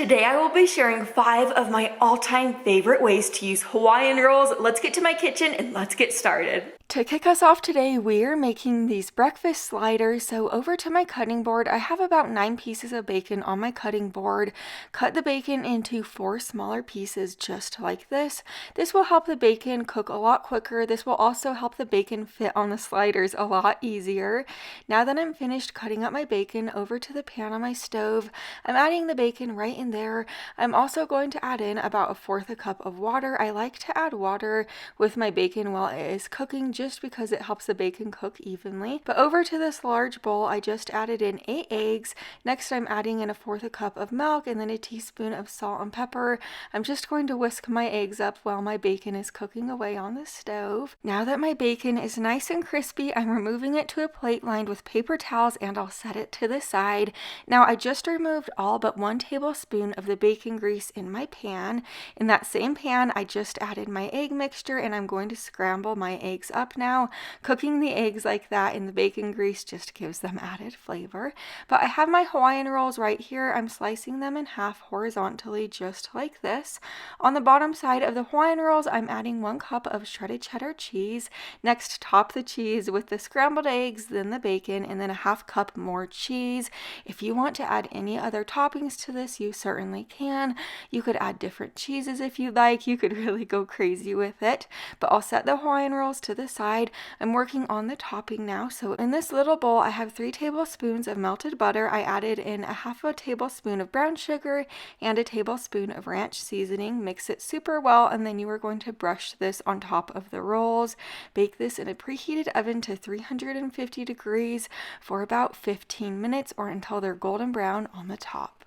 Today I will be sharing 5 of my all-time favorite ways to use Hawaiian rolls. Let's get to my kitchen and let's get started. To kick us off today, we're making these breakfast sliders. So over to my cutting board, I have about 9 pieces of bacon on my cutting board. Cut the bacon into 4 smaller pieces just like this. This will help the bacon cook a lot quicker. This will also help the bacon fit on the sliders a lot easier. Now that I'm finished cutting up my bacon, over to the pan on my stove, I'm adding the bacon right in there. I'm also going to add in about 1/4 cup of water. I like to add water with my bacon while it is cooking just because it helps the bacon cook evenly. But over to this large bowl, I just added in 8 eggs. Next, I'm adding in 1/4 cup of milk and then a teaspoon of salt and pepper. I'm just going to whisk my eggs up while my bacon is cooking away on the stove. Now that my bacon is nice and crispy, I'm removing it to a plate lined with paper towels and I'll set it to the side. Now I just removed all but 1 tablespoon of the bacon grease in my pan. In that same pan, I just added my egg mixture and I'm going to scramble my eggs up now. Cooking the eggs like that in the bacon grease just gives them added flavor. But I have my Hawaiian rolls right here. I'm slicing them in half horizontally just like this. On the bottom side of the Hawaiian rolls, I'm adding 1 cup of shredded cheddar cheese. Next, top the cheese with the scrambled eggs, then the bacon, and then 1/2 cup more cheese. If you want to add any other toppings to this, you certainly can. You could add different cheeses if you like. You could really go crazy with it. But I'll set the Hawaiian rolls to the side. I'm working on the topping now. So in this little bowl, I have 3 tablespoons of melted butter. I added in 1/2 tablespoon of brown sugar and a tablespoon of ranch seasoning. Mix it super well, and then you are going to brush this on top of the rolls. Bake this in a preheated oven to 350 degrees for about 15 minutes or until they're golden brown on the top.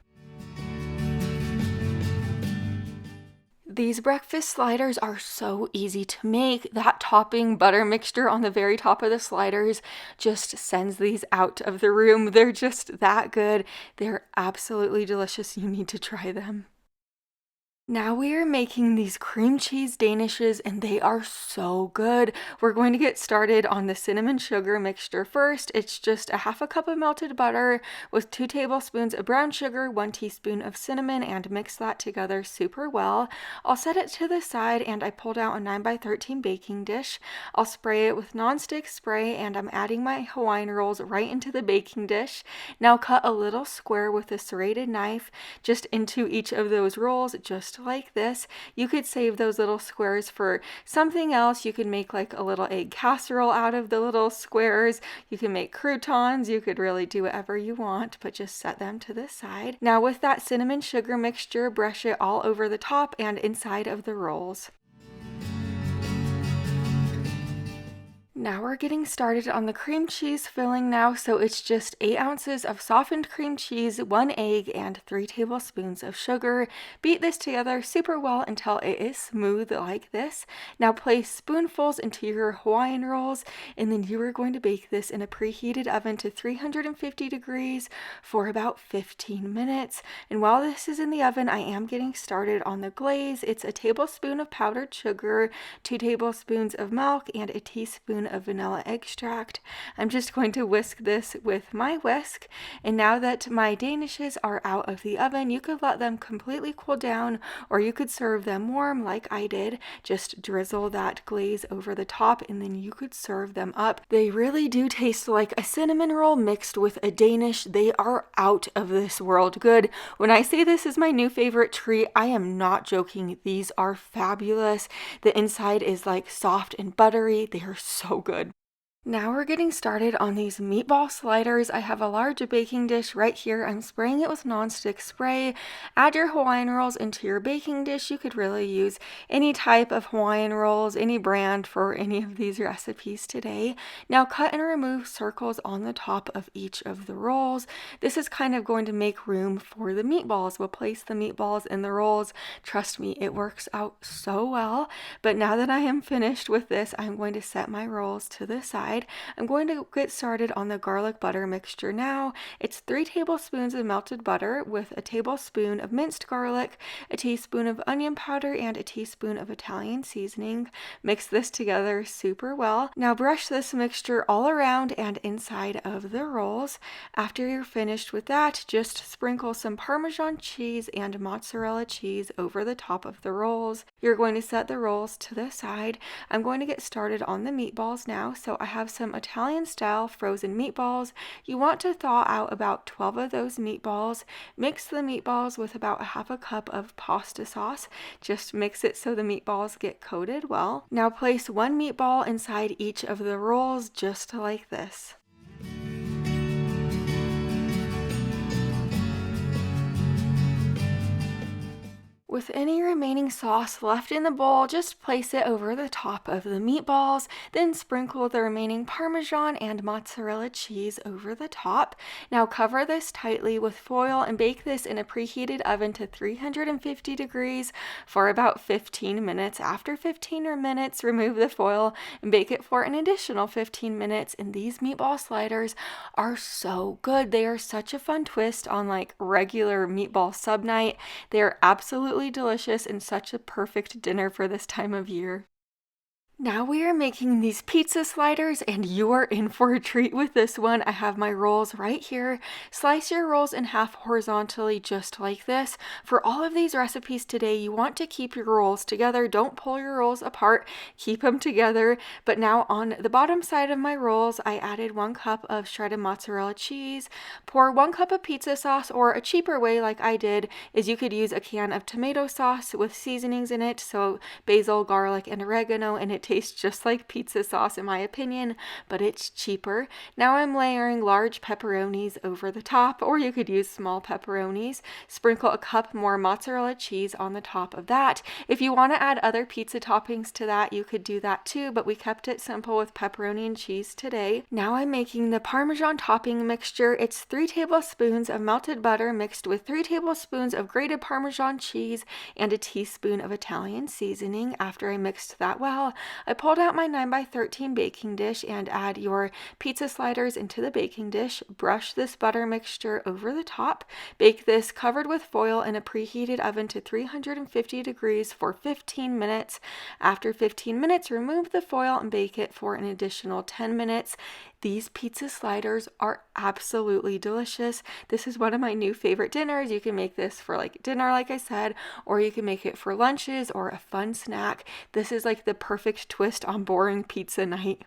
These breakfast sliders are so easy to make. That topping butter mixture on the very top of the sliders just sends these out of the room. They're just that good. They're absolutely delicious. You need to try them. Now we are making these cream cheese danishes and they are so good. We're going to get started on the cinnamon sugar mixture first. It's just 1/2 cup of melted butter with 2 tablespoons of brown sugar, 1 teaspoon of cinnamon, and mix that together super well. I'll set it to the side and I pulled out a 9x13 baking dish. I'll spray it with nonstick spray and I'm adding my Hawaiian rolls right into the baking dish. Now cut a little square with a serrated knife just into each of those rolls, just like this. You could save those little squares for something else. You could make like a little egg casserole out of the little squares. You can make croutons. You could really do whatever you want, but just set them to the side. Now with that cinnamon sugar mixture, brush it all over the top and inside of the rolls. Now we're getting started on the cream cheese filling now, so it's just 8 ounces of softened cream cheese, 1 egg, and 3 tablespoons of sugar. Beat this together super well until it is smooth like this. Now place spoonfuls into your Hawaiian rolls, and then you are going to bake this in a preheated oven to 350 degrees for about 15 minutes. And while this is in the oven, I am getting started on the glaze. It's a tablespoon of powdered sugar, 2 tablespoons of milk, and a teaspoon of vanilla extract. I'm just going to whisk this with my whisk, and now that my danishes are out of the oven, you could let them completely cool down or you could serve them warm like I did. Just drizzle that glaze over the top and then you could serve them up. They really do taste like a cinnamon roll mixed with a Danish. They are out of this world good. When I say this is my new favorite treat, I am not joking. These are fabulous. The inside is like soft and buttery. They are so good. Now we're getting started on these meatball sliders. I have a large baking dish right here. I'm spraying it with nonstick spray. Add your Hawaiian rolls into your baking dish. You could really use any type of Hawaiian rolls, any brand for any of these recipes today. Now cut and remove circles on the top of each of the rolls. This is kind of going to make room for the meatballs. We'll place the meatballs in the rolls. Trust me, it works out so well. But now that I am finished with this, I'm going to set my rolls to the side. side. I'm going to get started on the garlic butter mixture now. It's 3 tablespoons of melted butter with a tablespoon of minced garlic, a teaspoon of onion powder, and a teaspoon of Italian seasoning. Mix this together super well. Now brush this mixture all around and inside of the rolls. After you're finished with that, just sprinkle some Parmesan cheese and mozzarella cheese over the top of the rolls. You're going to set the rolls to the side. I'm going to get started on the meatballs now. So I have some Italian style frozen meatballs. You want to thaw out about 12 of those meatballs. Mix the meatballs with about a half a cup of pasta sauce. Just mix it so the meatballs get coated well. Now place 1 meatball inside each of the rolls just like this. With any remaining sauce left in the bowl, just place it over the top of the meatballs, then sprinkle the remaining Parmesan and mozzarella cheese over the top. Now cover this tightly with foil and bake this in a preheated oven to 350 degrees for about 15 minutes. After 15 minutes, remove the foil and bake it for an additional 15 minutes. And these meatball sliders are so good. They are such a fun twist on like regular meatball sub night. They are absolutely delicious and such a perfect dinner for this time of year. Now we are making these pizza sliders and you are in for a treat with this one. I have my rolls right here. Slice your rolls in half horizontally just like this. For all of these recipes today, you want to keep your rolls together. Don't pull your rolls apart. Keep them together. But now on the bottom side of my rolls, I added 1 cup of shredded mozzarella cheese. Pour 1 cup of pizza sauce, or a cheaper way like I did is you could use a can of tomato sauce with seasonings in it. So basil, garlic, and oregano, and it tastes just like pizza sauce in my opinion, but it's cheaper. Now I'm layering large pepperonis over the top, or you could use small pepperonis. Sprinkle a cup more mozzarella cheese on the top of that. If you want to add other pizza toppings to that, you could do that too, but we kept it simple with pepperoni and cheese today. Now I'm making the Parmesan topping mixture. It's 3 tablespoons of melted butter mixed with 3 tablespoons of grated Parmesan cheese and a teaspoon of Italian seasoning. After I mixed that well, I pulled out my 9x13 baking dish and add your pizza sliders into the baking dish. Brush this butter mixture over the top. Bake this covered with foil in a preheated oven to 350 degrees for 15 minutes. After 15 minutes, remove the foil and bake it for an additional 10 minutes. These pizza sliders are absolutely delicious. This is one of my new favorite dinners. You can make this for like dinner, like I said, or you can make it for lunches or a fun snack. This is like the perfect twist on boring pizza night.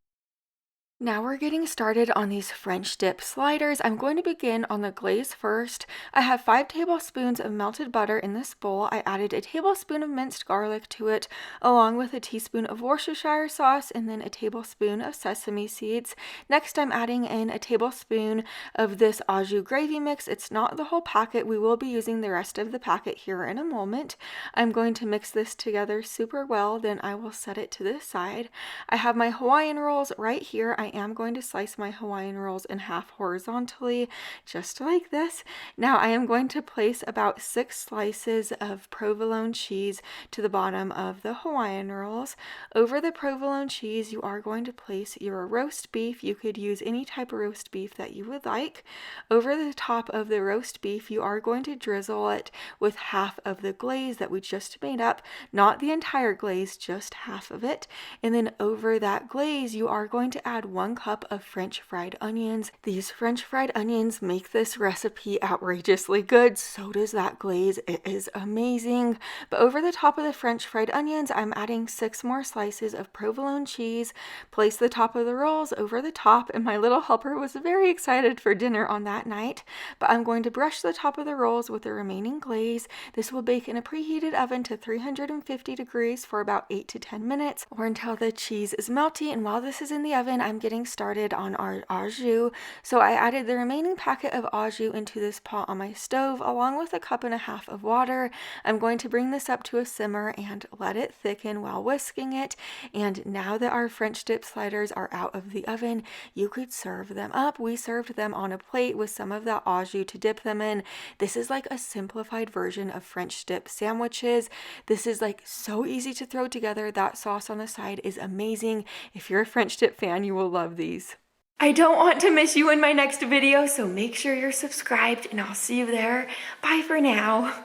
Now we're getting started on these French dip sliders. I'm going to begin on the glaze first. I have 5 tablespoons of melted butter in this bowl. I added a tablespoon of minced garlic to it, along with a teaspoon of Worcestershire sauce and then a tablespoon of sesame seeds. Next, I'm adding in a tablespoon of this au jus gravy mix. It's not the whole packet. We will be using the rest of the packet here in a moment. I'm going to mix this together super well, then I will set it to the side. I have my Hawaiian rolls right here. I am going to slice my Hawaiian rolls in half horizontally, just like this. Now I am going to place about 6 slices of provolone cheese to the bottom of the Hawaiian rolls. Over the provolone cheese, you are going to place your roast beef. You could use any type of roast beef that you would like. Over the top of the roast beef, you are going to drizzle it with half of the glaze that we just made up, not the entire glaze, just half of it. And then over that glaze, you are going to add 1 cup of French fried onions. These French fried onions make this recipe outrageously good. So does that glaze. It is amazing. But over the top of the French fried onions, I'm adding 6 more slices of provolone cheese. Place the top of the rolls over the top, and my little helper was very excited for dinner on that night. But I'm going to brush the top of the rolls with the remaining glaze. This will bake in a preheated oven to 350 degrees for about 8 to 10 minutes, or until the cheese is melty. And while this is in the oven, I'm getting started on our au jus. So I added the remaining packet of au jus into this pot on my stove, along with a 1.5 cups of water. I'm going to bring this up to a simmer and let it thicken while whisking it. And now that our French dip sliders are out of the oven, you could serve them up. We served them on a plate with some of that au jus to dip them in. This is like a simplified version of French dip sandwiches. This is like so easy to throw together. That sauce on the side is amazing. If you're a French dip fan, you will love these. I don't want to miss you in my next video, so make sure you're subscribed and I'll see you there. Bye for now.